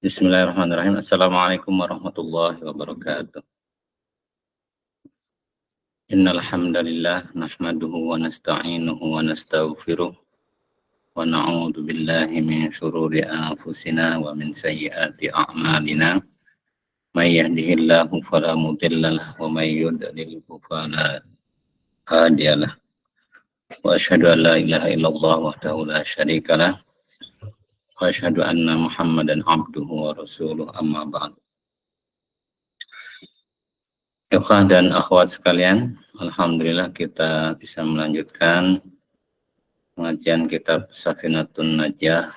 Bismillahirrahmanirrahim. Assalamualaikum warahmatullahi wabarakatuh. Innal hamdalillah nahmaduhu wa nasta'inuhu wa nastaghfiruh wa na'udzu billahi min shururi anfusina wa min sayyiati a'malina. May yahdihillahu fala mudhillalah wa may yudlilhu fala hadiyalah. Wa asyhadu an la ilaha illallah wahdahu la syarikalah wa asyhadu anna Muhammadan abduhu wa rasuluh amma ba'd. Ikhwan dan akhwat sekalian, alhamdulillah kita bisa melanjutkan pengajian kitab Safinatun Najah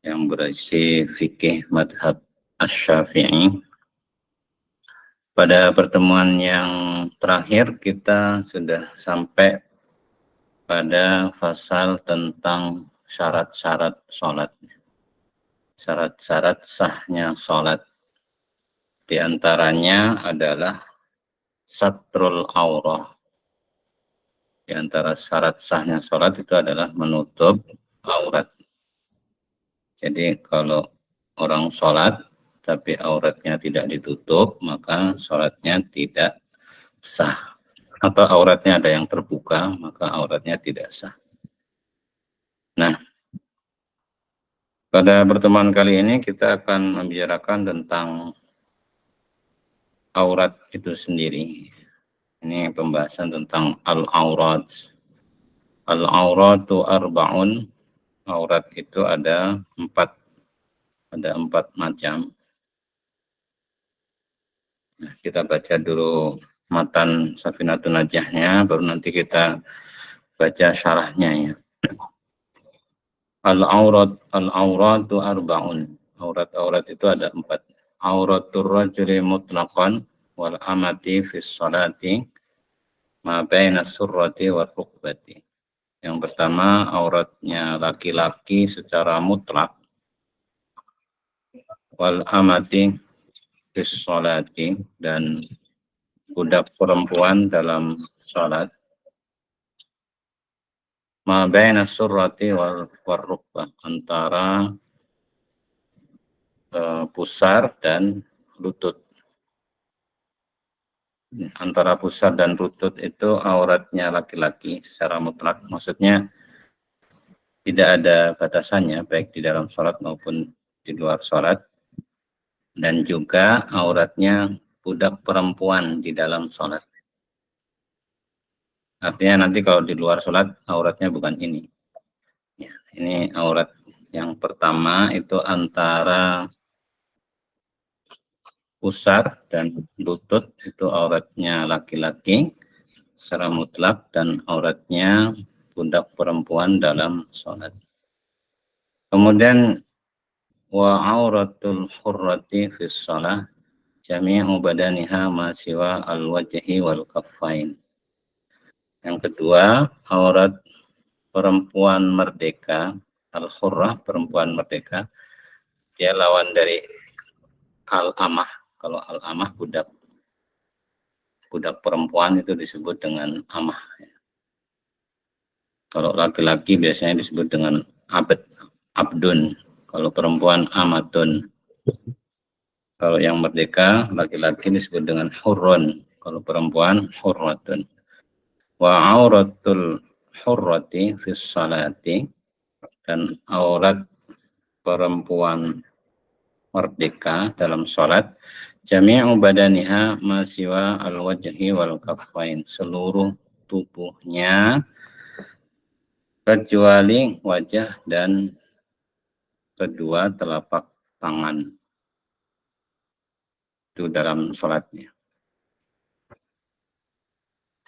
yang berisi fikih madhab Asy-Syafi'i. Pada pertemuan yang terakhir kita sudah sampai pada fasal tentang syarat-syarat sholat. Syarat-syarat sahnya sholat. Di antaranya adalah satrul aurah. Di antara syarat sahnya sholat itu adalah menutup aurat. Jadi kalau orang sholat tapi auratnya tidak ditutup, maka sholatnya tidak sah. Atau auratnya ada yang terbuka, maka auratnya tidak sah. Nah, pada pertemuan kali ini kita akan membicarakan tentang aurat itu sendiri. Ini pembahasan tentang al-aurat. Al-auratu arba'un. Aurat itu ada empat macam. Nah, kita baca dulu matan Safinatun Najahnya, baru nanti kita baca syarahnya ya. Al-auratu arba'un. Aurat itu ada empat. Auratur rajuli mutlaqan wal amati fis salati ma baina surrati wal rukbati. Yang pertama, auratnya laki-laki secara mutlak, wal amati fis salati, dan budak perempuan dalam salat, ma baina surrati wal rukbah, antara pusar dan lutut. Antara pusar dan lutut itu auratnya laki-laki secara mutlak, maksudnya tidak ada batasannya baik di dalam sholat maupun di luar sholat. Dan juga auratnya budak perempuan di dalam sholat. Artinya nanti kalau di luar sholat auratnya bukan ini ya, ini aurat yang pertama itu antara pusar dan lutut, itu auratnya laki-laki secara mutlak, dan auratnya budak perempuan dalam sholat. Kemudian wa auratul hurrati fis shalah jami'u badaniha ma siwa al-wajhi wal kaffain. Yang kedua, aurat perempuan merdeka, al-hurrah, perempuan merdeka, dia lawan dari al-amah. Kalau al-amah budak perempuan itu disebut dengan amah. Kalau laki-laki biasanya disebut dengan abdun. Kalau perempuan amatun. Kalau yang merdeka laki-laki disebut dengan hurrun. Kalau perempuan hurratun. Wa auratul hurrati fis salati, dan aurat perempuan merdeka dalam sholat jami'u badaniha ma siwa al-wajhi wal kaffain, seluruh tubuhnya kecuali wajah dan kedua telapak tangan, itu dalam sholatnya.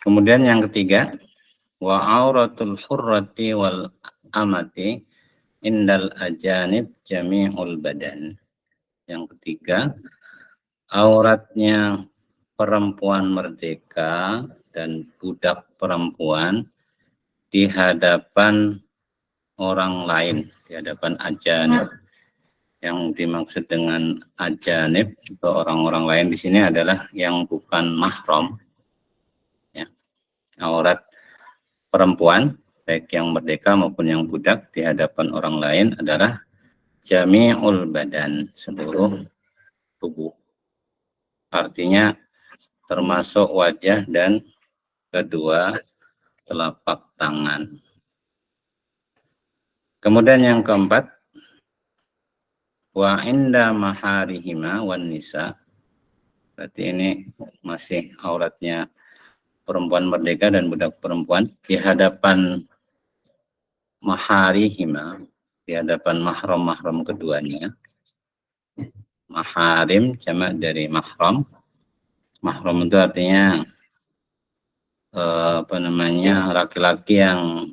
Kemudian yang ketiga, wa auratul hurrati wal amati indal ajanib jami'ul badan. Yang ketiga, auratnya perempuan merdeka dan budak perempuan di hadapan orang lain, di hadapan ajanib. Yang dimaksud dengan ajanib atau orang-orang lain di sini adalah yang bukan mahram. Ya. Aurat perempuan, baik yang merdeka maupun yang budak, di hadapan orang lain adalah jami'ul badan, seluruh tubuh. Artinya termasuk wajah dan kedua telapak tangan. Kemudian yang keempat, wa inda maharihima wan nisa. Berarti ini masih auratnya perempuan merdeka dan budak perempuan di hadapan maharihima, di hadapan mahram-mahram keduanya. Maharim jamak dari mahram. Mahram itu artinya laki-laki yang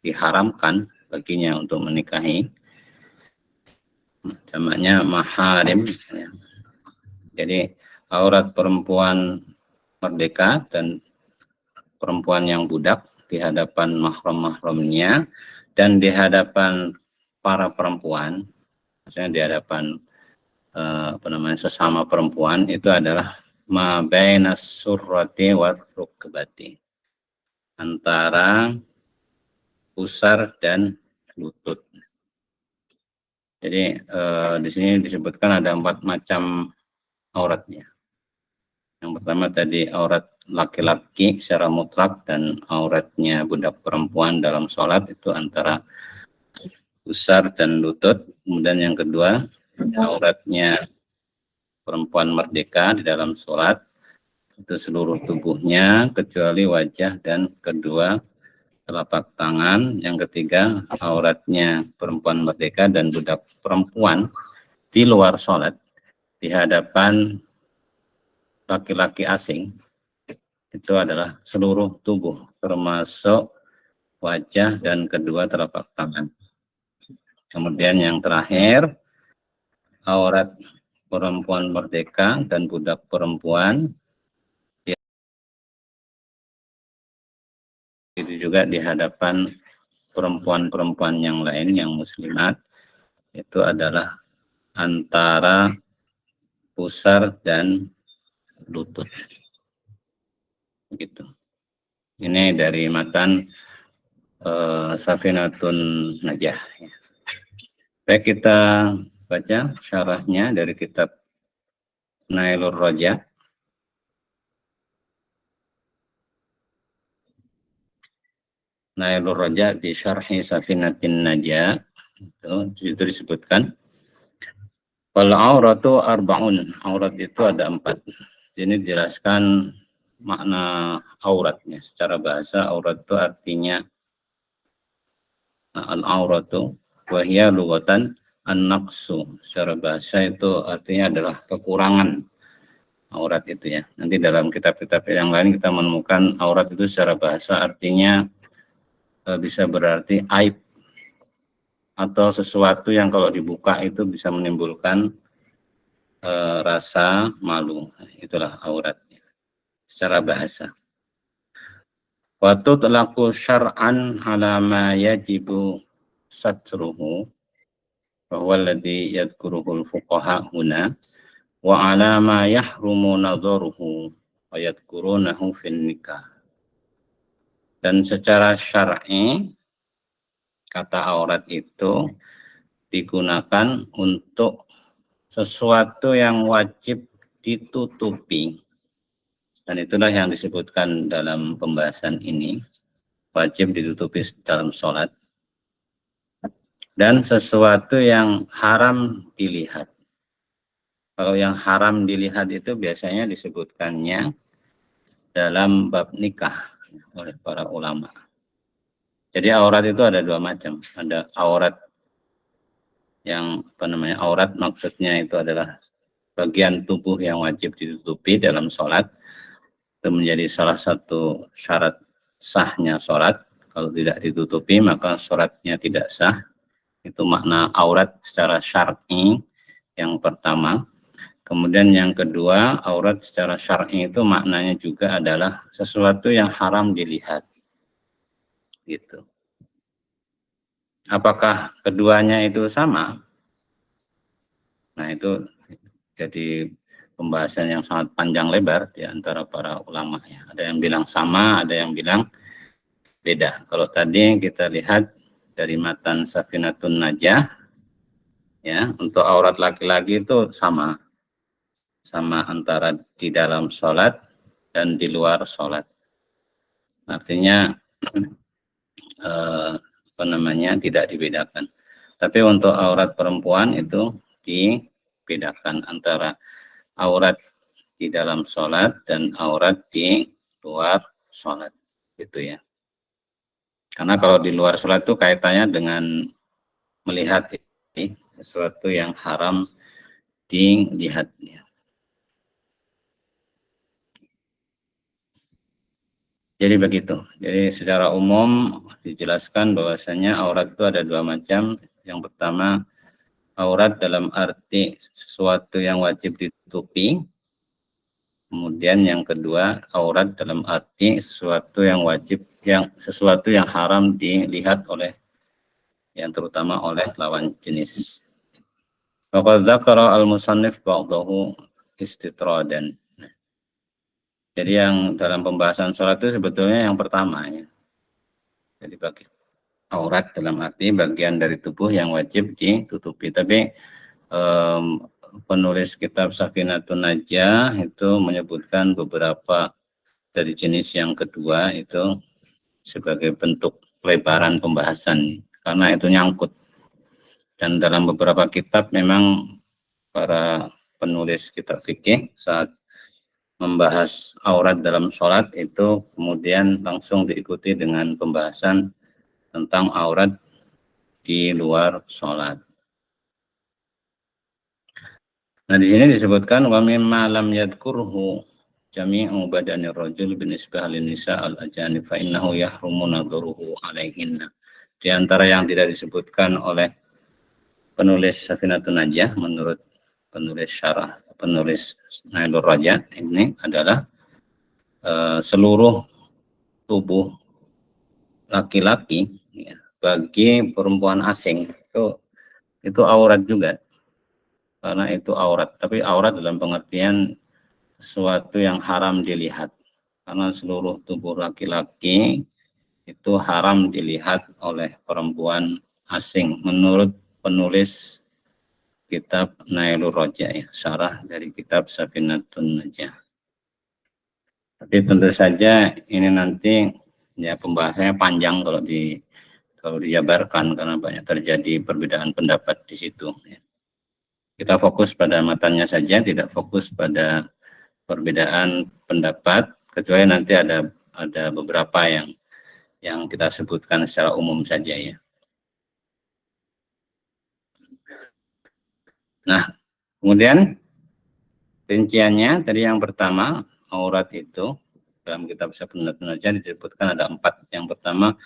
diharamkan baginya untuk menikahi. Jamaknya maharim. Jadi aurat perempuan merdeka dan perempuan yang budak di hadapan mahram-mahramnya dan di hadapan para perempuan, maksudnya di hadapan sesama perempuan, itu adalah ma baina surrati wa rukbati, antara pusar dan lutut. Jadi di sini disebutkan ada 4 macam auratnya. Yang pertama tadi aurat laki-laki secara mutlak, dan auratnya budak perempuan dalam sholat itu antara pusar dan lutut. Kemudian yang kedua, auratnya perempuan merdeka di dalam sholat itu seluruh tubuhnya kecuali wajah dan kedua telapak tangan. Yang ketiga, auratnya perempuan merdeka dan budak perempuan di luar sholat di hadapan laki-laki asing, itu adalah seluruh tubuh termasuk wajah dan kedua telapak tangan. Kemudian yang terakhir, aurat perempuan merdeka dan budak perempuan itu juga di hadapan perempuan-perempuan yang lain yang muslimat, itu adalah antara pusar dan lutut. Begitu. Ini dari matan Safinatun Najah. Baik, kita baca syarahnya dari kitab Nailur Raja. Nailur Raja di syarhi Safinatin Najah itu disebutkan wal auratu arba'un. Aurat itu ada 4. Ini dijelaskan makna auratnya. Secara bahasa aurat itu artinya al-auratu wa hiya lughatan an-naqsu. Secara bahasa itu artinya adalah kekurangan. Aurat itu ya. Nanti dalam kitab-kitab yang lain kita menemukan aurat itu secara bahasa artinya bisa berarti aib atau sesuatu yang kalau dibuka itu bisa menimbulkan rasa malu. Itulah auratnya secara bahasa. Wa tutlaqu syar'an ala ma yajibu satruhu wa huwa alladhi yadhkuruhu al-fuqaha huna wa ala ma yahrumu nadharuhu wa yadhkurunahu fin nikah. Dan secara syar'i kata aurat itu digunakan untuk sesuatu yang wajib ditutupi. Dan itulah yang disebutkan dalam pembahasan ini, wajib ditutupi dalam sholat. Dan sesuatu yang haram dilihat. Kalau yang haram dilihat itu biasanya disebutkannya dalam bab nikah oleh para ulama. Jadi aurat itu ada 2 macam. Ada aurat yang aurat maksudnya itu adalah bagian tubuh yang wajib ditutupi dalam sholat. Itu menjadi salah satu syarat sahnya sholat. Kalau tidak ditutupi maka sholatnya tidak sah. Itu makna aurat secara syar'i yang pertama. Kemudian yang kedua, aurat secara syar'i itu maknanya juga adalah sesuatu yang haram dilihat. Gitu. Apakah keduanya itu sama? Nah, itu jadi pembahasan yang sangat panjang lebar di antara para ulama ya. Ada yang bilang sama, ada yang bilang beda. Kalau tadi kita lihat dari matan Safinatun Najah Ya, untuk aurat laki-laki itu sama antara di dalam sholat dan di luar sholat. Artinya apa namanya, tidak dibedakan. Tapi untuk aurat perempuan itu dibedakan antara aurat di dalam sholat dan aurat di luar sholat, gitu ya. Karena kalau di luar sholat itu kaitannya dengan melihat sesuatu yang haram dilihatnya. Jadi begitu. Jadi secara umum dijelaskan bahwasanya aurat itu ada dua macam. Yang pertama, aurat dalam arti sesuatu yang wajib ditutupi. Kemudian yang kedua, aurat dalam arti sesuatu yang wajib, sesuatu yang haram dilihat oleh, yang terutama oleh lawan jenis. Faqad dzakara al-musannif ba'dahu istitradan. Jadi yang dalam pembahasan sholat itu sebetulnya yang pertama ya. Jadi bagi aurat dalam arti bagian dari tubuh yang wajib ditutupi. Tapi penulis kitab Safinatun Najah itu menyebutkan beberapa dari jenis yang kedua itu sebagai bentuk pelebaran pembahasan karena itu nyangkut. Dan dalam beberapa kitab memang para penulis kitab fikih saat membahas aurat dalam sholat itu kemudian langsung diikuti dengan pembahasan tentang aurat di luar sholat. Nah di sini disebutkan wa mimma lam yadkurhu jami'u badanir rajul binisbah lin-nisa al-ajanib fa innahu yahrumu nadhuruhu alaihinna. Di antara yang tidak disebutkan oleh penulis Safinatun Najah menurut penulis syarah, penulis Nailur Raja ini adalah seluruh tubuh laki-laki ya, bagi perempuan asing itu aurat juga, karena itu aurat, tapi aurat dalam pengertian sesuatu yang haram dilihat, karena seluruh tubuh laki-laki itu haram dilihat oleh perempuan asing menurut penulis kitab Nailur Raja ya, syarah dari kitab Safinatun Najah. Tapi tentu saja ini nanti ya pembahasannya panjang kalau dijabarkan karena banyak terjadi perbedaan pendapat di situ. Ya. Kita fokus pada matanya saja, tidak fokus pada perbedaan pendapat, kecuali nanti ada beberapa yang kita sebutkan secara umum saja ya. Nah, kemudian rinciannya tadi yang pertama, aurat itu dalam kitab Safinatun Najah disebutkan ada 4. Yang pertama,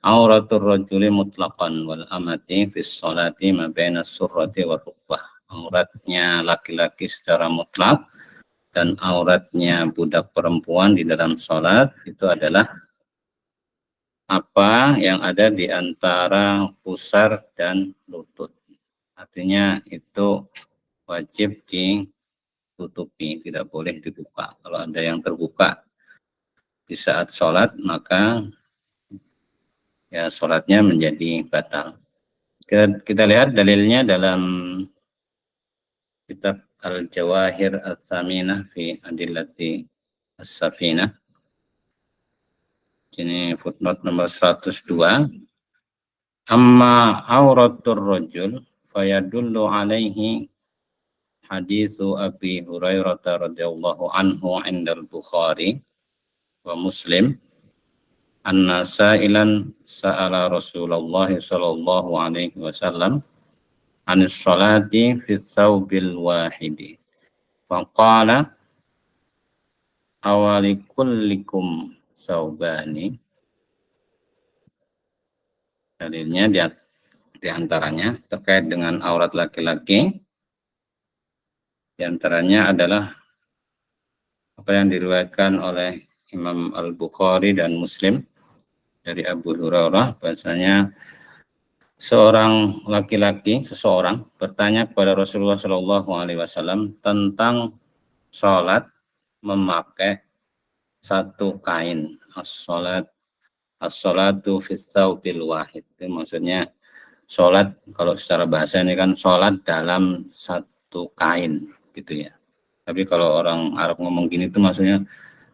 auratur rajuli mutlaqan wal amati fis sholati ma baina surrati wa rukbah. Auratnya laki-laki secara mutlak dan auratnya budak perempuan di dalam sholat itu adalah apa yang ada di antara pusar dan lutut. Artinya itu wajib ditutupi, tidak boleh dibuka. Kalau ada yang terbuka di saat sholat, maka ya sholatnya menjadi batal. Kita lihat dalilnya dalam kitab Al-Jawahir Al-Thaminah fi Adillati As-Safinah. Ini footnote nomor 102. Amma auratur rajul fayadullu alaihi hadithu Abi Hurairah radhiyallahu anhu 'inda al-Bukhari wa Muslim anna sa'ilan sa'ala Rasulullah sallallahu alaihi wasallam anis salati fi thawbil wahidi faqala awali kullikum saubani. Dalilnya di antaranya terkait dengan aurat laki-laki, di antaranya adalah apa yang diriwayatkan oleh Imam Al-Bukhari dan Muslim dari Abu Hurairah, bahasanya seorang laki-laki, seseorang bertanya kepada Rasulullah Shallallahu Alaihi Wasallam tentang sholat memakai satu kain. As-sholatu fi tsaubil wahid. Itu maksudnya sholat, kalau secara bahasa ini kan sholat dalam satu kain gitu ya. Tapi kalau orang Arab ngomong gini itu maksudnya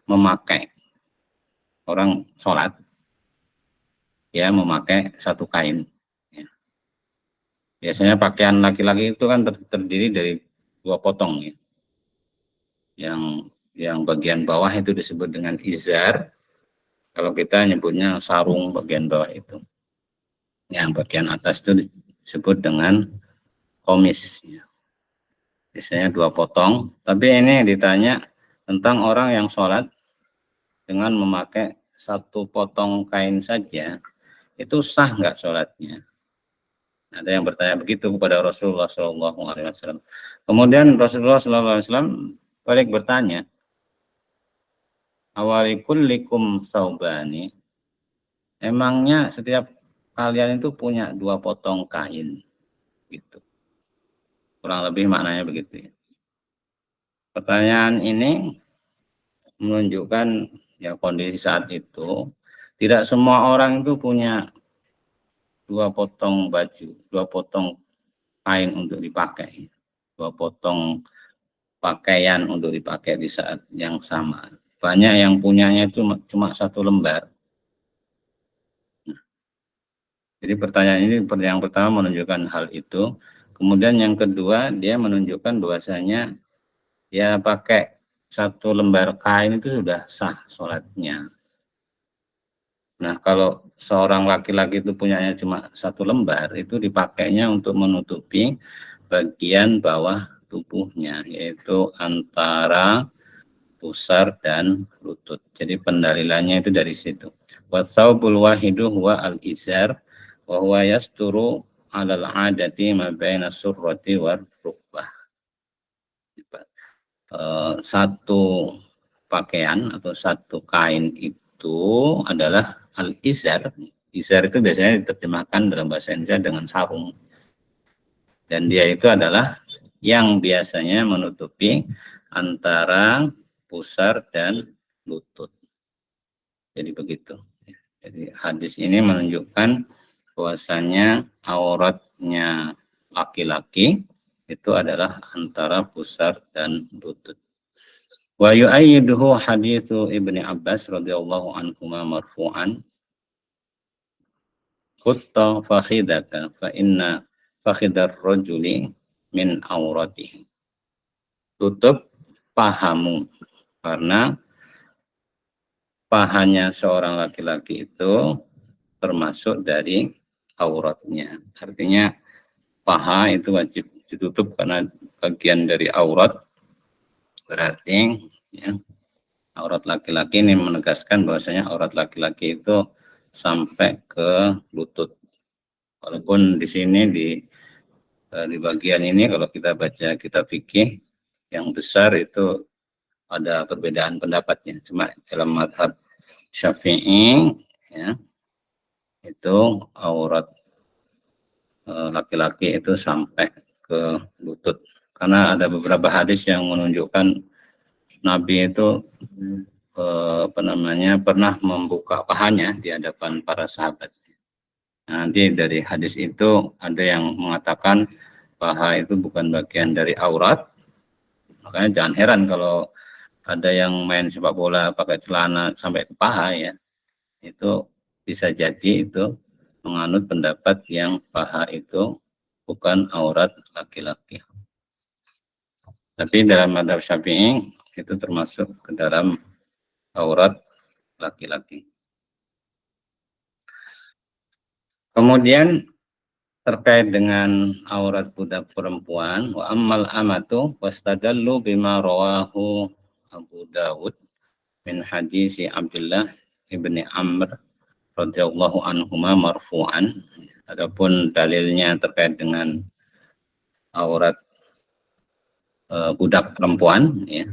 memakai, orang sholat ya memakai satu kain ya. Biasanya pakaian laki-laki itu kan terdiri dari dua potong ya. Yang bagian bawah itu disebut dengan izar, kalau kita nyebutnya sarung bagian bawah itu. Yang bagian atas itu disebut dengan komis ya. Biasanya dua potong, tapi ini ditanya tentang orang yang sholat dengan memakai satu potong kain saja, itu sah nggak sholatnya? Ada yang bertanya begitu kepada Rasulullah SAW. Kemudian Rasulullah SAW balik bertanya, awalikullikum saubani, emangnya setiap kalian itu punya dua potong kain? Gitu. Kurang lebih maknanya begitu ya. Pertanyaan ini menunjukkan ya kondisi saat itu tidak semua orang itu punya dua potong baju, dua potong kain untuk dipakai, dua potong pakaian untuk dipakai di saat yang sama. Banyak yang punyanya itu cuma satu lembar. Jadi pertanyaan ini yang pertama menunjukkan hal itu. Kemudian yang kedua dia menunjukkan bahwasanya ya pakai satu lembar kain itu sudah sah sholatnya. Nah, kalau seorang laki-laki itu punyanya cuma satu lembar, itu dipakainya untuk menutupi bagian bawah tubuhnya, yaitu antara pusar dan lutut. Jadi pendalilannya itu dari situ. Wasaubul wahidu huwa al-izar wa huwa yasturu 'alal 'adati ma baina surrati war rukbah. Satu pakaian atau satu kain itu adalah al-izar. Izar itu biasanya diterjemahkan dalam bahasa Indonesia dengan sarung. Dan dia itu adalah yang biasanya menutupi antara pusar dan lutut. Jadi begitu. Jadi hadis ini menunjukkan bahwasanya auratnya laki-laki itu adalah antara pusar dan lutut. Wa yu'ayyiduhu hadithu Ibni Abbas radhiyallahu anhuma marfu'an, kutta fakhidaka fa inna fakhidar rajuli min auratihi. Tutup pahamu, karena pahanya seorang laki-laki itu termasuk dari auratnya. Artinya paha itu wajib ditutup karena bagian dari aurat. Berarti ya, aurat laki-laki ini menegaskan bahwasanya aurat laki-laki itu sampai ke lutut. Walaupun di sini di bagian ini kalau kita baca kitab fikih yang besar itu ada perbedaan pendapatnya. Cuma dalam mazhab Syafi'i ya, itu aurat laki-laki itu sampai ke lutut. Karena ada beberapa hadis yang menunjukkan Nabi itu pernah membuka pahanya di hadapan para sahabat. Nanti dari hadis itu ada yang mengatakan paha itu bukan bagian dari aurat. Makanya jangan heran kalau ada yang main sepak bola pakai celana sampai ke paha ya. Itu bisa jadi itu menganut pendapat yang paha itu bukan aurat laki-laki. Tapi dalam mazhab Syafi'i itu termasuk ke dalam aurat laki-laki. Kemudian terkait dengan aurat budak perempuan, wa ammal amatu wastadallu bima rawahu Abu Dawud min hadisi Abdullah ibni Amr radhiyallahu anhuma marfu'an. Adapun dalilnya terkait dengan aurat budak perempuan ya,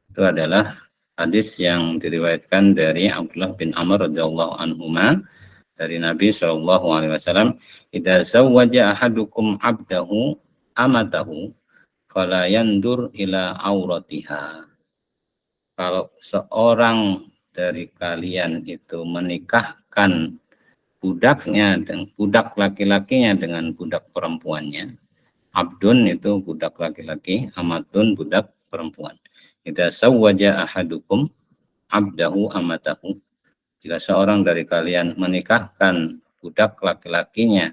itu adalah hadis yang diriwayatkan dari Abdullah bin Amr radhiyallahu anhuma dari Nabi Shallallahu alaihi wasallam, "Idza zawwaja ahadukum 'abdahu amatahu fala yandur ila auratiha." Kalau seorang dari kalian itu menikahkan budaknya dan budak laki-lakinya dengan budak perempuannya. Abdun itu budak laki-laki, amatun budak perempuan. Idza sawwaja ahadukum abdahu amatahu. Jika seorang dari kalian menikahkan budak laki-lakinya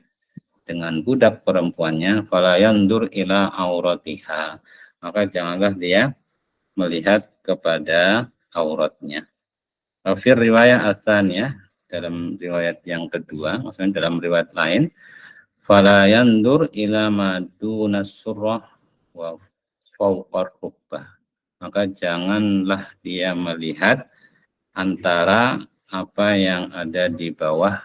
dengan budak perempuannya, fala yandur ila auratiha, maka janganlah dia melihat kepada auratnya. Fir riwayat asaniyah, dalam riwayat yang kedua, maksudnya dalam riwayat lain, fala yandur ila madunas surrah wa fawqar rubbah, maka janganlah dia melihat antara apa yang ada di bawah,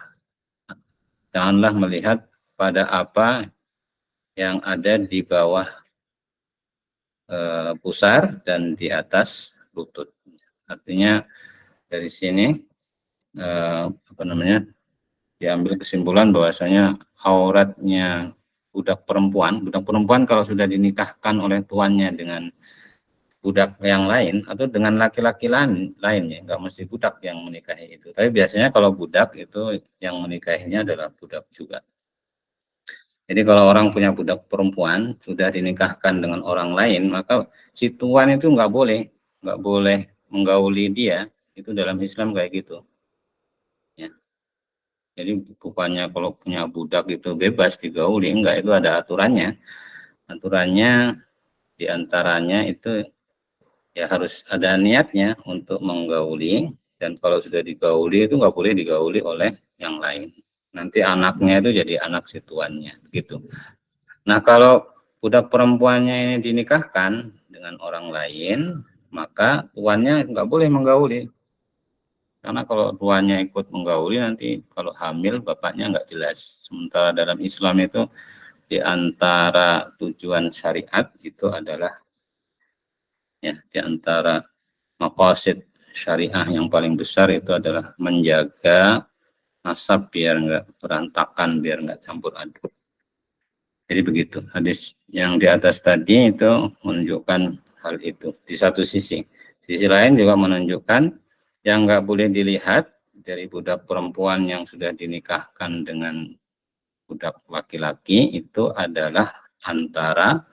janganlah melihat pada apa yang ada di bawah pusar dan di atas lutut. Artinya dari sini diambil kesimpulan bahwasanya auratnya budak perempuan kalau sudah dinikahkan oleh tuannya dengan budak yang lain atau dengan laki-laki lainnya, nggak mesti budak yang menikahi itu. Tapi biasanya kalau budak itu yang menikahinya adalah budak juga. Jadi kalau orang punya budak perempuan sudah dinikahkan dengan orang lain, maka si tuan itu nggak boleh menggauli dia. Itu dalam Islam kayak gitu. Ya. Jadi bukannya kalau punya budak itu bebas digauli, enggak, itu ada aturannya. Aturannya diantaranya itu ya harus ada niatnya untuk menggauli, dan kalau sudah digauli itu nggak boleh digauli oleh yang lain. Nanti anaknya itu jadi anak si tuannya, gitu. Nah, kalau budak perempuannya ini dinikahkan dengan orang lain, maka tuannya nggak boleh menggauli. Karena kalau tuannya ikut menggauli, nanti kalau hamil bapaknya nggak jelas. Sementara dalam Islam itu di antara tujuan syariat itu adalah, ya, di antara maqasid syariah yang paling besar itu adalah menjaga nasab biar nggak berantakan, biar nggak campur aduk. Jadi begitu. Hadis yang di atas tadi itu menunjukkan hal itu. Di satu sisi lain juga menunjukkan yang nggak boleh dilihat dari budak perempuan yang sudah dinikahkan dengan budak laki-laki itu adalah antara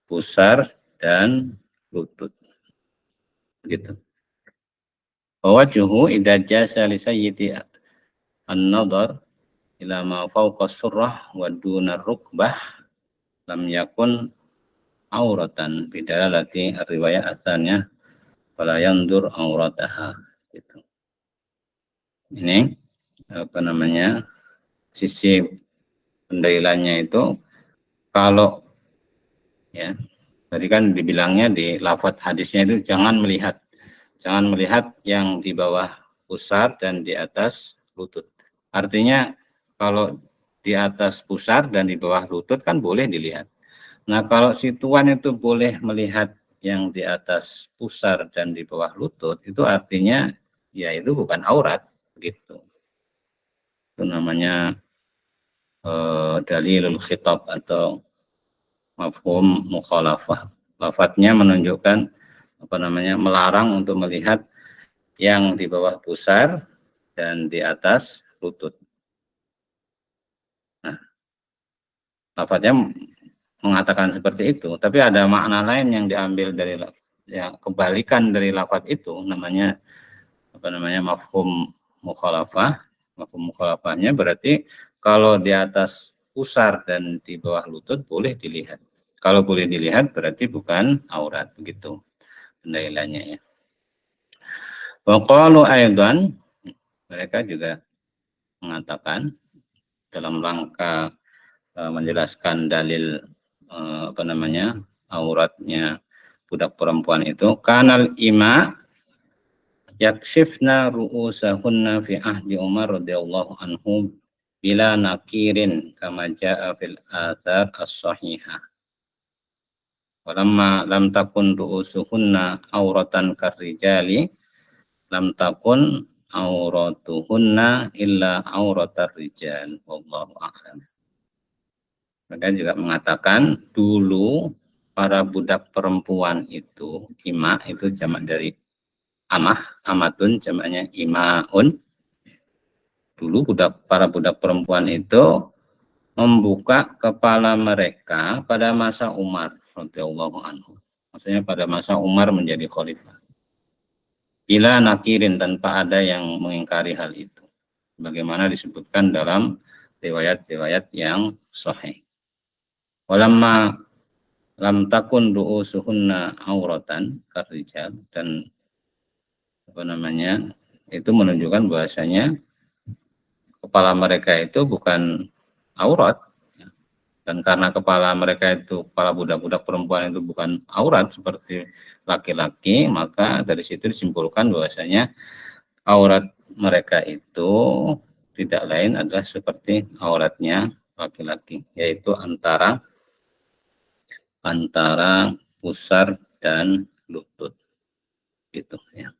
pusar dan lutut. Gitu. Wajuhu idza jasa li sayyidi an-nadar ila ma fawqa surrah wa duna rukbah lam yakun auratan, bidalalati riwayat asalnya fala yandur aurataha, gitu. Ini sisi pendalilannya itu, kalau ya tadi kan dibilangnya di lafadz hadisnya itu jangan melihat yang di bawah pusar dan di atas lutut. Artinya kalau di atas pusar dan di bawah lutut kan boleh dilihat. Nah, kalau si tuan itu boleh melihat yang di atas pusar dan di bawah lutut, itu artinya ya itu bukan aurat, gitu. Itu namanya dalilul khitab atau mafhum mukhalafah. Lafadznya menunjukkan melarang untuk melihat yang di bawah pusar dan di atas lutut. Nah, lafadznya mengatakan seperti itu, tapi ada makna lain yang diambil dari kebalikan dari lafadz itu, namanya mafhum mukhalafah. Mafhum mukhalafahnya berarti kalau di atas pusar dan di bawah lutut boleh dilihat. Kalau boleh dilihat berarti bukan aurat, begitu pendalilannya, ya. Wa qalu aidan, mereka juga mengatakan dalam rangka menjelaskan dalil auratnya budak perempuan itu, kanal ima yakshifna ru'usahunna fi ahdi Umar radhiyallahu anhu bila nakirin kama jaa fil athar as-sahihah. Walamma lam takun ru'usuhunna auratan karrijali lam takun auratuhunna illa auratar rijal, wallahu a'lam. Mereka juga mengatakan dulu para budak perempuan itu, ima itu jamak dari amah, amatun jamaknya imaun. dulu para budak perempuan itu membuka kepala mereka pada masa Umar radhiyallahu anhu. Maksudnya pada masa Umar menjadi khalifah. Bila nakirin, tanpa ada yang mengingkari hal itu. Bagaimana disebutkan dalam riwayat-riwayat yang sahih. Walamma lam takun ru'usuhunna auratan karijal, dan apa namanya, itu menunjukkan bahwasanya kepala mereka itu bukan aurat, dan karena kepala mereka itu, kepala budak-budak perempuan itu bukan aurat seperti laki-laki, maka dari situ disimpulkan bahwasanya aurat mereka itu tidak lain adalah seperti auratnya laki-laki, yaitu antara pusar dan lutut, gitu ya.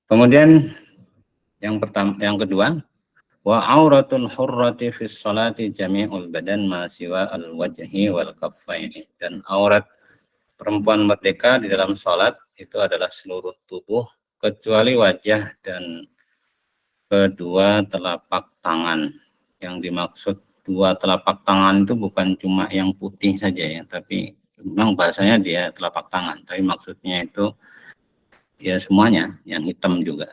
Kemudian yang kedua, wa auratul hurrati fis salati jami'ul badan ma siwa al wajhi wal kaffaini, dan aurat perempuan merdeka di dalam salat itu adalah seluruh tubuh kecuali wajah dan kedua telapak tangan. Yang dimaksud dua telapak tangan itu bukan cuma yang putih saja ya, tapi memang bahasanya dia telapak tangan, tapi maksudnya itu ya semuanya, yang hitam juga.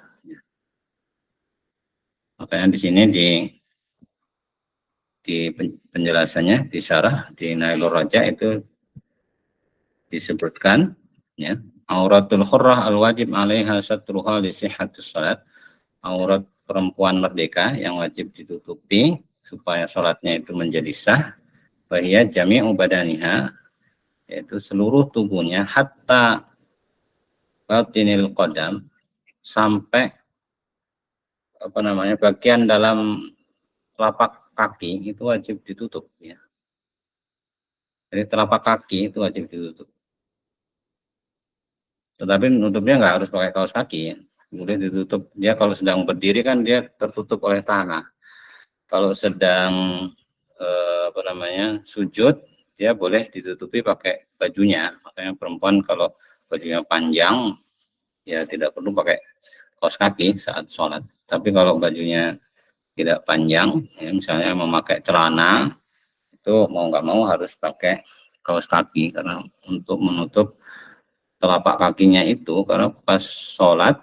Makanya di sini di penjelasannya, di syarah di Nailur Raja itu disebutkan ya, auratul hurrah al wajib 'alaiha satruha li sihhatis salat, aurat perempuan merdeka yang wajib ditutupi supaya sholatnya itu menjadi sah, bahya jami'u badaniha, yaitu seluruh tubuhnya, hatta batinil qadam, sampai apa namanya, bagian dalam telapak kaki itu wajib ditutup ya. Jadi telapak kaki itu wajib ditutup. Tetapi nutupnya nggak harus pakai kaos kaki ya. Boleh ditutup, dia kalau sedang berdiri kan dia tertutup oleh tanah. Kalau sedang apa namanya, sujud, dia boleh ditutupi pakai bajunya. Makanya perempuan kalau bajunya panjang ya tidak perlu pakai kaos kaki saat sholat. Tapi kalau bajunya tidak panjang, ya misalnya memakai celana, itu mau nggak mau harus pakai kaos kaki, karena untuk menutup telapak kakinya itu, karena pas sholat,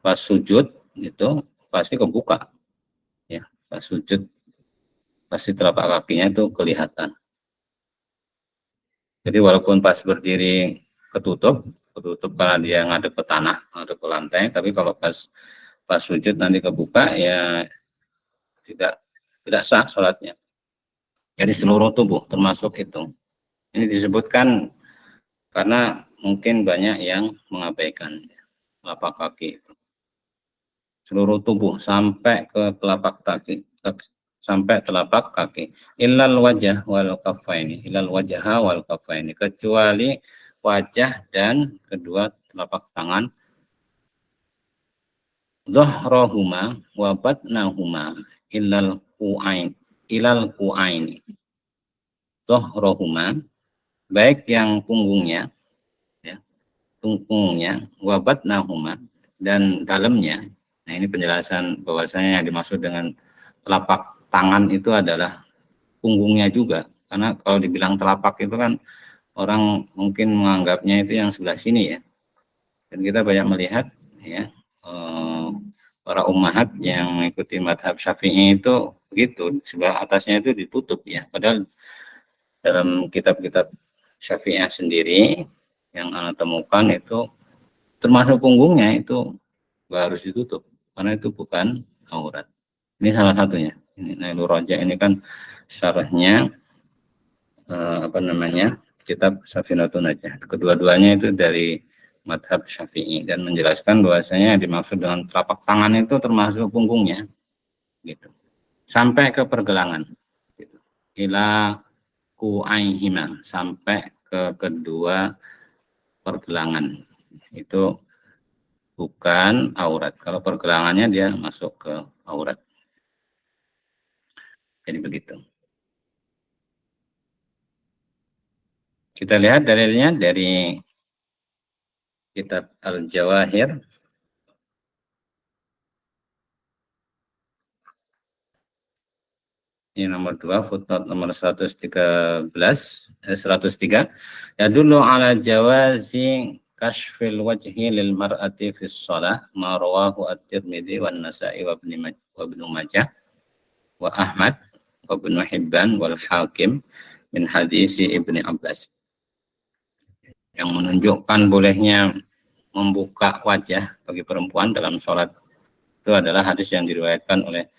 pas sujud itu pasti kebuka ya, pas sujud pasti telapak kakinya itu kelihatan. Jadi walaupun pas berdiri ketutup karena dia ngadep ke tanah, ngadep ke lantai, tapi kalau pas sujud nanti kebuka ya tidak tidak sah sholatnya. Jadi seluruh tubuh termasuk itu. Ini disebutkan karena mungkin banyak yang mengabaikan telapak kaki itu. Seluruh tubuh sampai ke telapak kaki, sampai telapak kaki. Illal wajah wal kafaini, illal wajah wal kafaini, kecuali wajah dan kedua telapak tangan. Dhahrahuma wa batnahuma illal qu'aini. Dhahrahuma, baik yang punggungnya ya, punggungnya, wa batnahuma, dan dalamnya. Nah, ini penjelasan bahwasanya yang dimaksud dengan telapak tangan itu adalah punggungnya juga, karena kalau dibilang telapak itu kan orang mungkin menganggapnya itu yang sebelah sini ya, dan kita banyak melihat ya, para ummahat yang mengikuti madhab Syafi'i itu begitu, sebelah atasnya itu ditutup ya, padahal dalam kitab-kitab Syafi'iyah sendiri yang anak temukan itu termasuk punggungnya itu nggak harus ditutup, karena itu bukan aurat. Ini salah satunya. Ini Nailur Raja ini kan syarahnya apa namanya, kitab Safinatun Najah. Kedua-duanya itu dari madhab Syafi'i dan menjelaskan bahwasanya yang dimaksud dengan telapak tangan itu termasuk punggungnya, gitu, sampai ke pergelangan, gitu. Ila ku'aihima, sampai ke kedua pergelangan, itu bukan aurat. Kalau pergelangannya dia masuk ke aurat. Jadi begitu. Kita lihat dalilnya dari kitab Al-Jawahir. Ini nomor 2, footnote nomor 103. Ya dulu ala jawazi kashfil wajhi lil mar'ati fi shalah ma rawahu at-Tirmidzi wan Nasa'i wa Ibnu Majah wa Ahmad wa Ibnu Hibban wal Hakim min hadisi Ibnu Abbas. Yang menunjukkan bolehnya membuka wajah bagi perempuan dalam sholat itu adalah hadis yang diriwayatkan oleh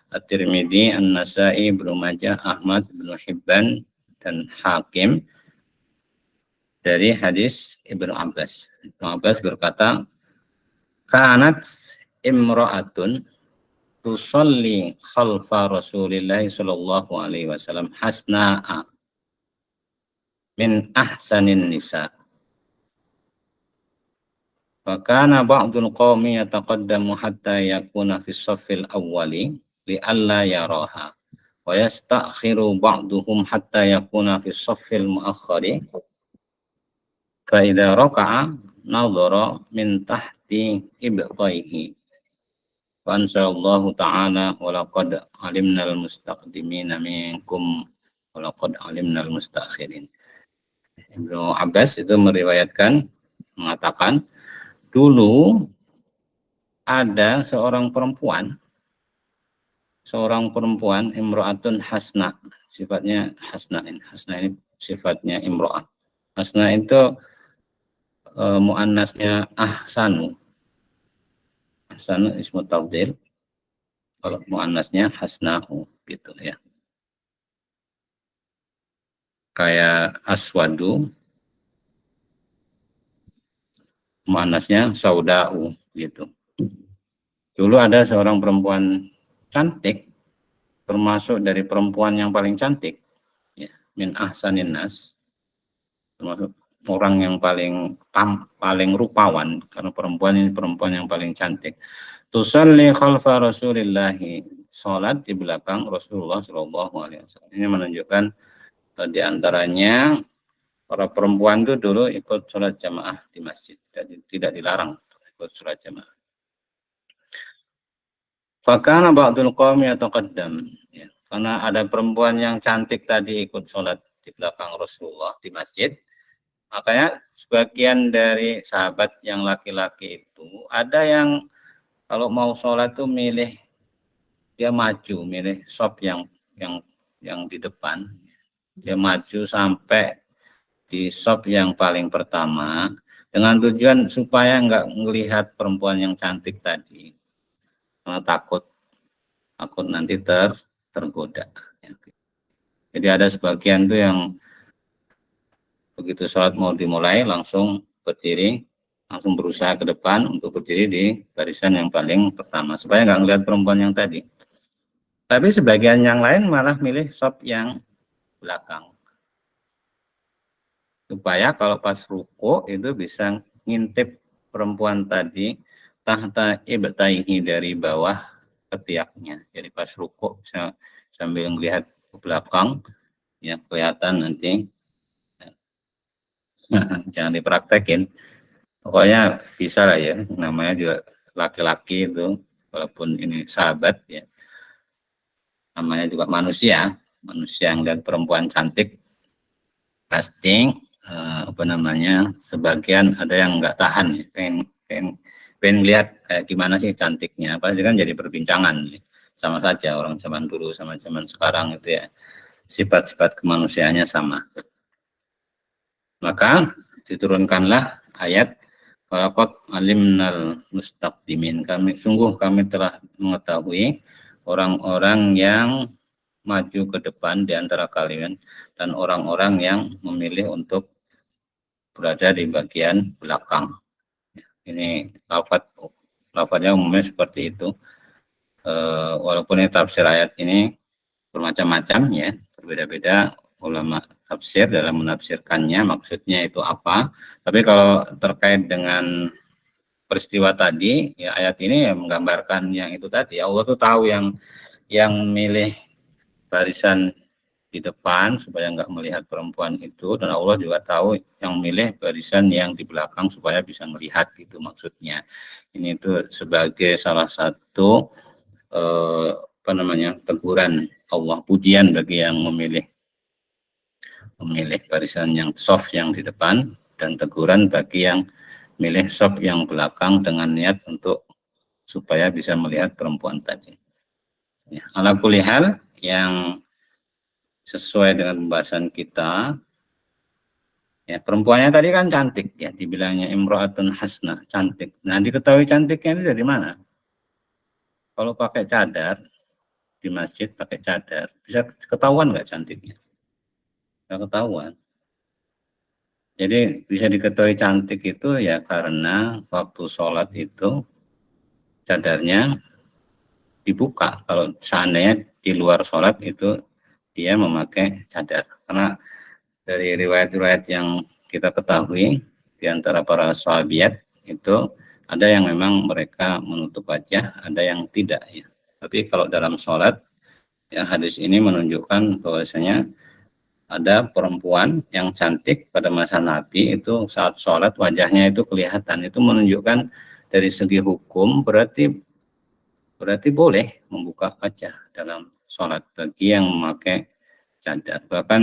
At-Tirmidzi, An-Nasa'i, Ibnu Majah, Ahmad, Ibnu Hibban, dan Hakim dari hadis Ibnu Abbas. Ibnu Abbas berkata, kanat imra'atun tusalli khalfa Rasulillah sallallahu alaihi wasallam hasna'a min ahsanin nisa. Fakana ba'dul qawmi yataqaddamu hatta yakuna fi shaffil awwali li'alla yaraha wa yastakhiru ba'duhum hatta yakuna fi shaffil muakhkhari fa idza raka'a nadhara min tahti ibtaihi wa ansallahu ta'ala wa laqad alimnal mustaqdimina minkum wa laqad alimnal mustakhirin. Ibnu Abbas itu meriwayatkan mengatakan dulu ada seorang perempuan imro'atun hasna, sifatnya hasna ini sifatnya imro'ah. Hasna itu muannasnya ahsanu ismu tafdil, kalau muannasnya hasna'u gitu ya, kayak aswadu muannasnya sauda'u gitu. Dulu ada seorang perempuan cantik, termasuk dari perempuan yang paling cantik, ya, min ahsanin nas, termasuk orang yang paling rupawan, karena perempuan ini perempuan yang paling cantik. Tusalli khalfa Rasulillahi, salat di belakang Rasulullah Shallallahu Alaihi Wasallam. Ini menunjukkan di antaranya para perempuan itu dulu ikut sholat jamaah di masjid, tidak dilarang ikut sholat jamaah. Fakana ba'dul qawmi yataqaddam, ya, karena ada perempuan yang cantik tadi ikut sholat di belakang Rasulullah di masjid, makanya sebagian dari sahabat yang laki-laki itu ada yang kalau mau sholat tuh milih shop yang di depan, dia maju sampai di shop yang paling pertama dengan tujuan supaya nggak melihat perempuan yang cantik tadi, karena takut nanti tergoda. Jadi ada sebagian tuh yang begitu sholat mau dimulai langsung berdiri, langsung berusaha ke depan untuk berdiri di barisan yang paling pertama supaya nggak ngelihat perempuan yang tadi. Tapi sebagian yang lain malah milih shop yang belakang, supaya kalau pas ruko itu bisa ngintip perempuan tadi tahta ibtaihi, dari bawah ketiaknya. Jadi pas ruko bisa sambil melihat ke belakang, ya kelihatan nanti. Jangan dipraktekin, pokoknya bisa lah ya, namanya juga laki-laki itu, walaupun ini sahabat ya, namanya juga manusia yang lihat perempuan cantik pasti sebagian ada yang nggak tahan ya, pengen lihat kayak gimana sih cantiknya, pasti kan jadi perbincangan. Sama saja orang zaman dulu sama zaman sekarang itu ya, sifat-sifat kemanusiaannya sama. Maka diturunkanlah ayat walaqad alimnal mustaqdimin, kami telah mengetahui orang-orang yang maju ke depan di antara kalian dan orang-orang yang memilih untuk berada di bagian belakang. Ini lafadznya umumnya seperti itu. Walaupun ini tafsir ayat ini bermacam-macam ya, berbeda-beda ulama tafsir dalam menafsirkannya maksudnya itu apa. Tapi kalau terkait dengan peristiwa tadi ya, ayat ini ya menggambarkan yang itu tadi. Allah tuh tahu yang milih barisan di depan supaya nggak melihat perempuan itu, dan Allah juga tahu yang milih barisan yang di belakang supaya bisa melihat, gitu maksudnya. Ini itu sebagai salah satu apa namanya, teguran Allah, pujian bagi yang memilih barisan yang soft yang di depan, dan teguran bagi yang milih soft yang belakang dengan niat untuk supaya bisa melihat perempuan tadi. Ya, ala kulihal yang sesuai dengan pembahasan kita, ya perempuannya tadi kan cantik ya, dibilangnya imro'atun hasna, cantik. Nah, diketahui cantiknya itu dari mana? Kalau pakai cadar di masjid, pakai cadar, bisa ketahuan nggak cantiknya? Nggak ketahuan. Jadi bisa diketahui cantik itu ya karena waktu sholat itu cadarnya dibuka. Kalau seandainya di luar sholat itu dia memakai cadar. Karena dari riwayat-riwayat yang kita ketahui di antara para sahabiat itu ada yang memang mereka menutup wajah, ada yang tidak ya. Tapi kalau dalam sholat, ya hadis ini menunjukkan bahwasanya ada perempuan yang cantik pada masa Nabi itu saat sholat wajahnya itu kelihatan. Itu menunjukkan dari segi hukum berarti boleh membuka wajah dalam sholat bagi yang memakai cadar. Bahkan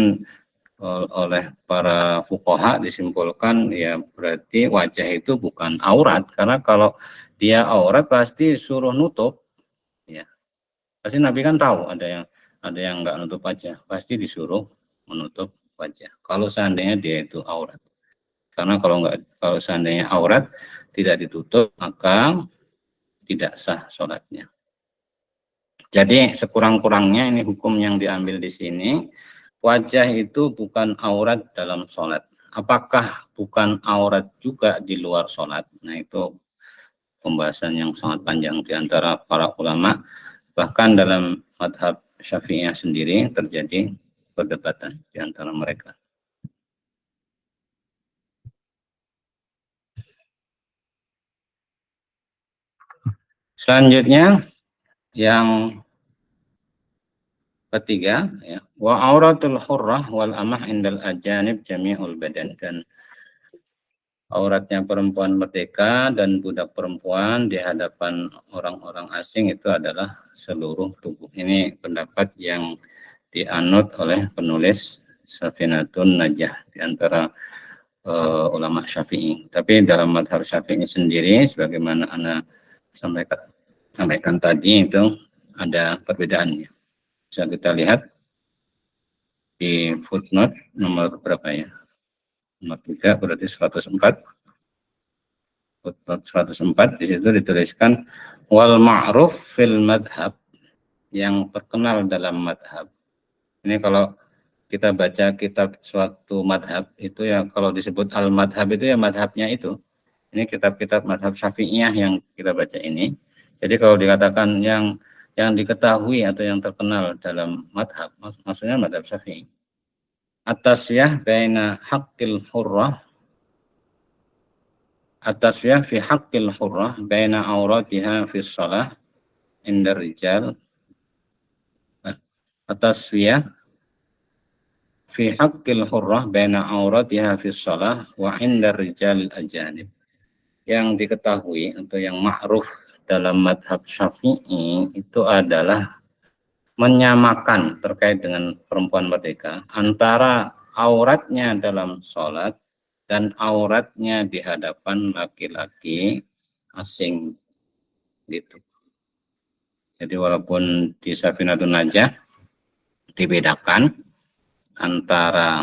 oleh para fuqaha disimpulkan ya berarti wajah itu bukan aurat, karena kalau dia aurat pasti suruh nutup ya. Pasti Nabi kan tahu ada yang nggak nutup wajah, pasti disuruh menutup wajah. Kalau seandainya dia itu aurat, karena kalau seandainya aurat tidak ditutup maka tidak sah sholatnya. Jadi sekurang-kurangnya ini hukum yang diambil di sini, wajah itu bukan aurat dalam sholat. Apakah bukan aurat juga di luar sholat? Nah itu pembahasan yang sangat panjang di antara para ulama. Bahkan dalam madhab Syafi'iyah sendiri terjadi perdebatan di antara mereka. Selanjutnya yang ketiga, ya, wa auratul hurrah wal amah indal ajanib jami'ul badan, dan auratnya perempuan merdeka dan budak perempuan di hadapan orang-orang asing itu adalah seluruh tubuh. Ini pendapat yang dianut oleh penulis Safinatun Najah di antara ulama Syafi'i. Tapi dalam madhab Syafi'i sendiri, sebagaimana Anda sampaikan tadi, itu ada perbedaannya. Bisa kita lihat di footnote nomor berapa ya? Nomor 3 berarti 104. Footnote 104 di situ dituliskan wal ma'ruf fil madhab, yang terkenal dalam madhab. Ini kalau kita baca kitab suatu madhab itu ya, kalau disebut al madhab itu ya madhabnya itu. Ini kitab-kitab madhab Syafi'iyah yang kita baca ini. Jadi kalau dikatakan yang diketahui atau yang terkenal dalam madhab, maksudnya madhab Syafi'i. At-tasfiyah baina haqqil hurrah, at-tasfiyah fi haqqil hurrah baina auratiha fi shalah indar rijal. At-tasfiyah fi haqqil hurrah baina auratiha fi shalah wa indar rijal ajanib. Yang diketahui atau yang ma'ruf dalam madhab Syafi'i itu adalah menyamakan terkait dengan perempuan merdeka antara auratnya dalam sholat dan auratnya di hadapan laki-laki asing gitu. Jadi walaupun di Safinatun Najah dibedakan antara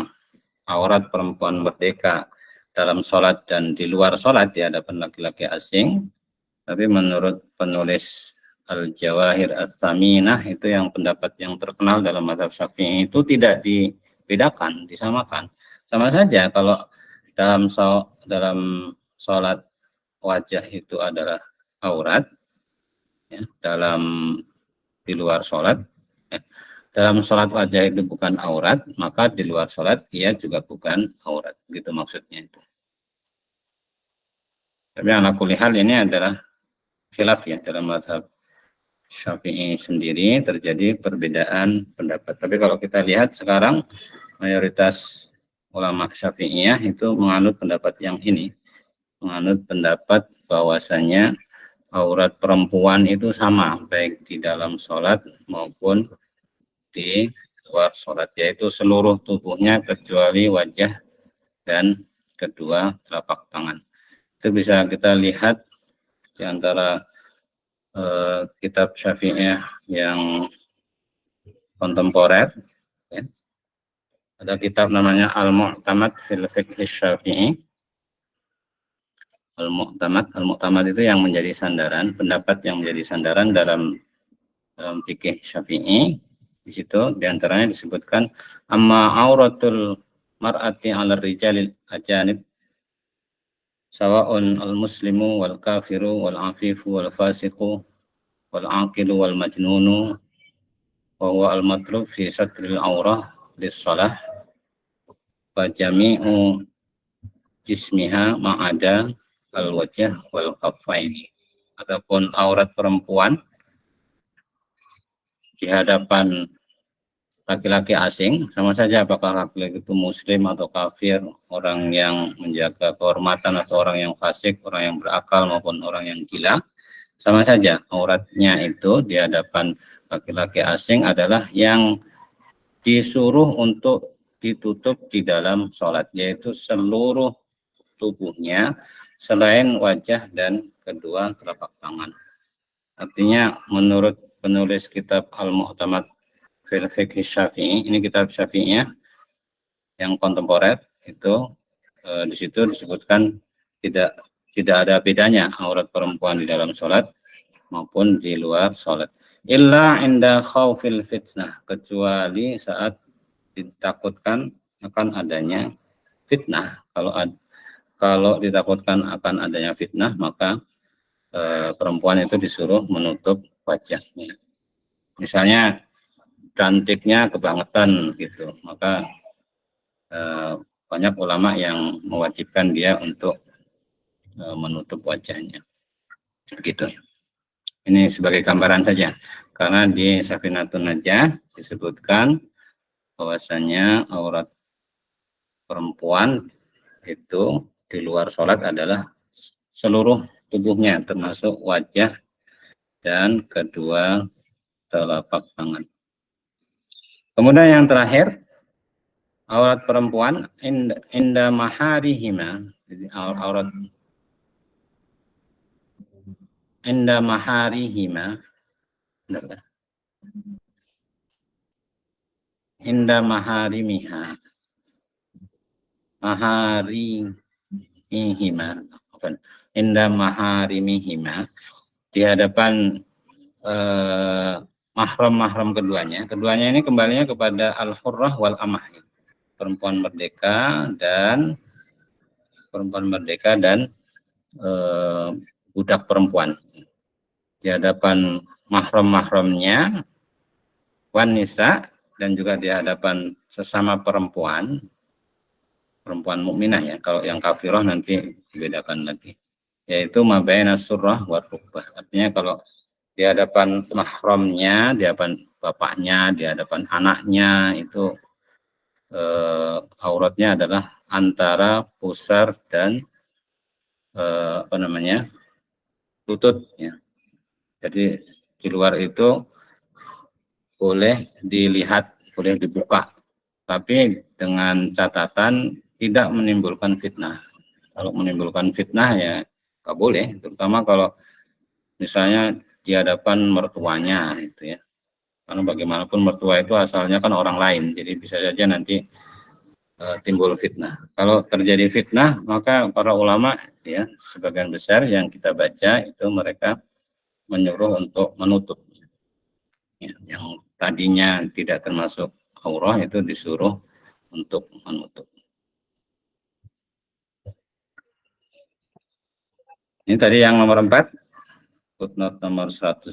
aurat perempuan merdeka dalam sholat dan di luar sholat di hadapan laki-laki asing, tapi menurut penulis Al-Jawahir As-Saminah itu yang pendapat yang terkenal dalam mazhab Syafi'i itu tidak dibedakan, disamakan. Sama saja kalau dalam sholat wajah itu adalah aurat, ya, di luar sholat, ya, dalam sholat wajah itu bukan aurat, maka di luar sholat ia juga bukan aurat, gitu maksudnya itu. Tapi ala kulli hal ini adalah khilaf ya dalam mazhab Syafi'i sendiri terjadi perbedaan pendapat. Tapi kalau kita lihat sekarang mayoritas ulama Syafi'iyah itu menganut pendapat yang ini, menganut pendapat bahwasanya aurat perempuan itu sama baik di dalam sholat maupun di luar sholat, yaitu seluruh tubuhnya kecuali wajah dan kedua telapak tangan. Itu bisa kita lihat di antara kitab Syafi'iyah yang kontemporer, ya. Ada kitab namanya Al-Mu'tamad fil Fiqh Syafi'i. Al-Mu'tamad itu yang menjadi sandaran, pendapat yang menjadi sandaran dalam fikih Syafi'i. Di situ diantaranya disebutkan amma auratul mar'ati 'ala rijalil ajanib sawa'un al-muslimu wal kafiru wal afifu wal fasiqu wal aqilu wal majnunu wa huwa al-matlub fi satril aurah lis-shalah wa jami'u jismiha ma'ada al-wajah wal kaffaini. Adapun aurat perempuan di hadapan laki-laki asing, sama saja apakah laki-laki itu muslim atau kafir, orang yang menjaga kehormatan atau orang yang fasik, orang yang berakal maupun orang yang gila, sama saja auratnya itu di hadapan laki-laki asing adalah yang disuruh untuk ditutup di dalam sholat, yaitu seluruh tubuhnya selain wajah dan kedua telapak tangan. Artinya menurut penulis kitab Al-Mu'tamad fil Fiqh Syafi'i, ini kitab Syafi'iyah yang kontemporer, itu di situ disebutkan tidak ada bedanya aurat perempuan di dalam sholat maupun di luar sholat. Illa inda khawfil fitnah, kecuali saat ditakutkan akan adanya fitnah. Kalau ditakutkan akan adanya fitnah, maka perempuan itu disuruh menutup wajahnya. Misalnya cantiknya kebangetan gitu, maka banyak ulama yang mewajibkan dia untuk menutup wajahnya. Begitu. Ini sebagai gambaran saja, karena di Safinatun Najah disebutkan bahwasanya aurat perempuan itu di luar sholat adalah seluruh tubuhnya, termasuk wajah dan kedua telapak tangan. Kemudian yang terakhir, aurat perempuan inda maharihima, jadi aurat inda maharihima, inda maharimiha, inda maharimihima, di hadapan mahram keduanya ini kembalinya kepada al-hurrah wal amah, perempuan merdeka dan budak perempuan. Di hadapan mahram-mahramnya wanita dan juga di hadapan sesama perempuan mukminah, ya. Kalau yang kafirah nanti dibedakan lagi, yaitu mabaina surrah wa rukbah. Artinya kalau di hadapan mahramnya, di hadapan bapaknya, di hadapan anaknya, itu auratnya adalah antara pusar dan lutut, ya. Jadi di luar itu boleh dilihat, boleh dibuka, tapi dengan catatan tidak menimbulkan fitnah. Kalau menimbulkan fitnah, ya nggak boleh, terutama kalau misalnya di hadapan mertuanya, itu ya. Karena bagaimanapun mertua itu asalnya kan orang lain, jadi bisa saja nanti timbul fitnah. Kalau terjadi fitnah, maka para ulama, ya, sebagian besar yang kita baca itu mereka menyuruh untuk menutup. Ya, yang tadinya tidak termasuk aurah itu disuruh untuk menutup. Ini tadi yang nomor 4, footnote nomor 105.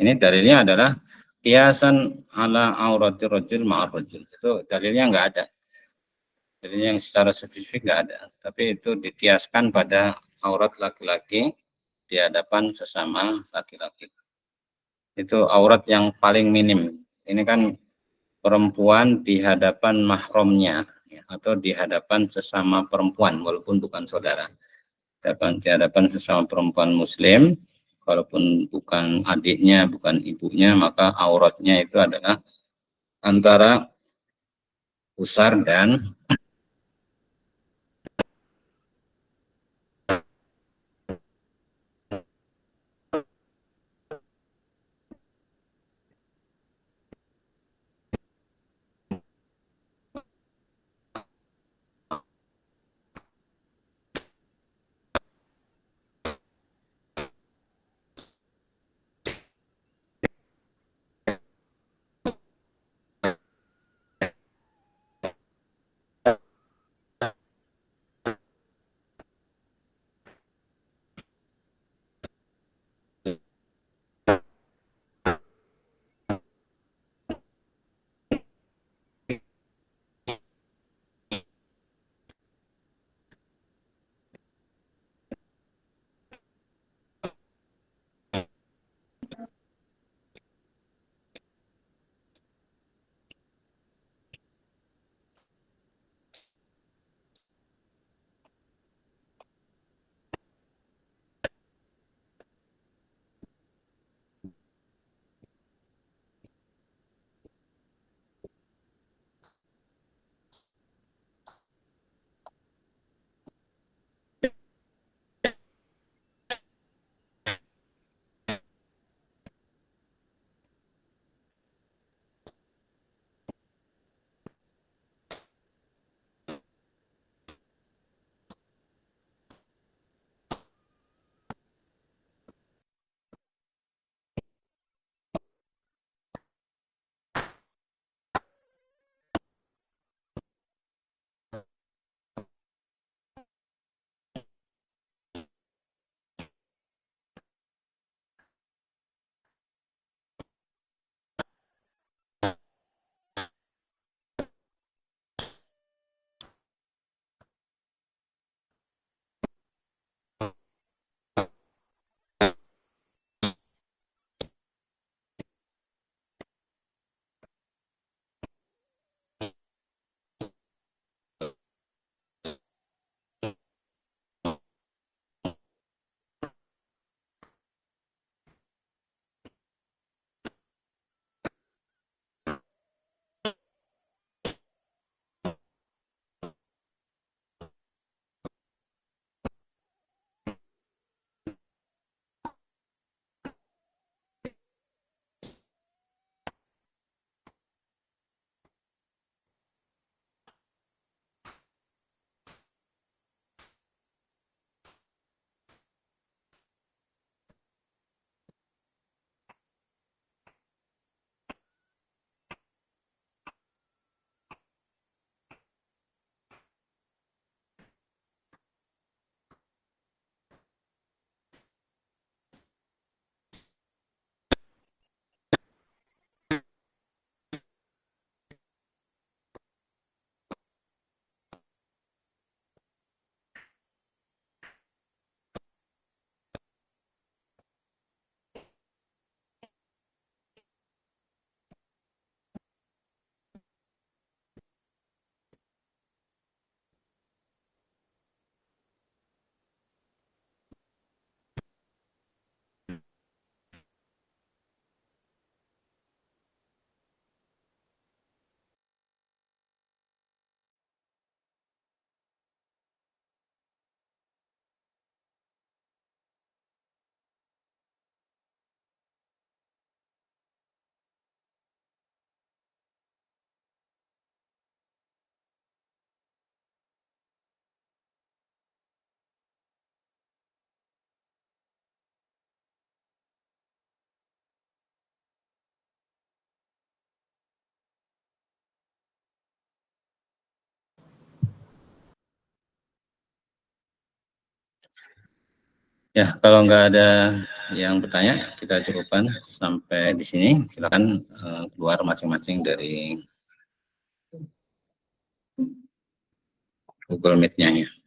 Ini dalilnya adalah qiyasan ala aurati rajul ma'ar rajul. Itu dalilnya enggak ada. Dalilnya yang secara spesifik enggak ada, tapi itu dikiaskan pada aurat laki-laki di hadapan sesama laki-laki. itu aurat yang paling minim. Ini kan perempuan di hadapan mahramnya, ya, atau di hadapan sesama perempuan walaupun bukan saudara. Di hadapan sesama perempuan muslim, walaupun bukan adiknya, bukan ibunya, maka auratnya itu adalah antara pusar dan ya, kalau nggak ada yang bertanya, kita cukupkan sampai di sini. Silakan keluar masing-masing dari Google Meet-nya ya.